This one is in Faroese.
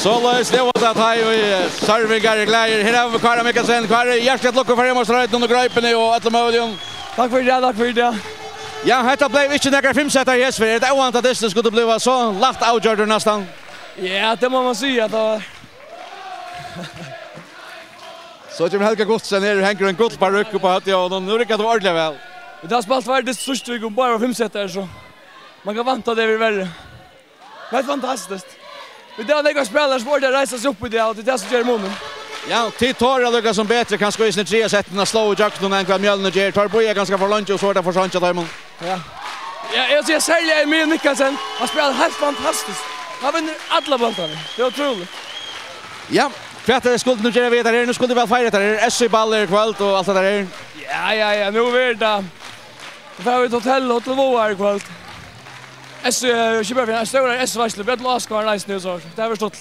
Så lös det var att ha ju servingar glädjer. Här har vi Kári Mikkelsen. Kári, hjärtligt lycka för hemmaströjt under grejpen och alla möjligen. Tack för det. Ja, detta blev inte några 5-sättar i Hesver. Det är ovant att det skulle bli så lätt avgjort nästan. Ja, det må man säga då. Så kommer Helga Gustafsson ner och hänger en guldbaruck på att och nu rycker det ordentligt väl. Det har spalt världens största och bara 5-sättar så. Man kan vänta det vi värre. Det är fantastiskt. Vi där lägger spelare sport där resa sig upp i det och det som gör månen. Ja, tid tar det lukka som bättre kan skjuta ner 3 sätten och slå Jack någon en Mjölner ger. Tar boja ganska för långt och så där för sånt där man. Ja. Ja, jag ser Kári Mikkelsen. Han spelar helt fantastiskt. Han vinner alla bollar. Det är otroligt. Ja, kvätter skulle nu göra vidare. Nu skulle det väl fira det. SC baller kvällt och allt det där. Ja, nu är det. Vi får ett hotell här kvällt. SC köper vi en stor SC-varsel. Vi har låst kvar nice nu så. Det har vi stått.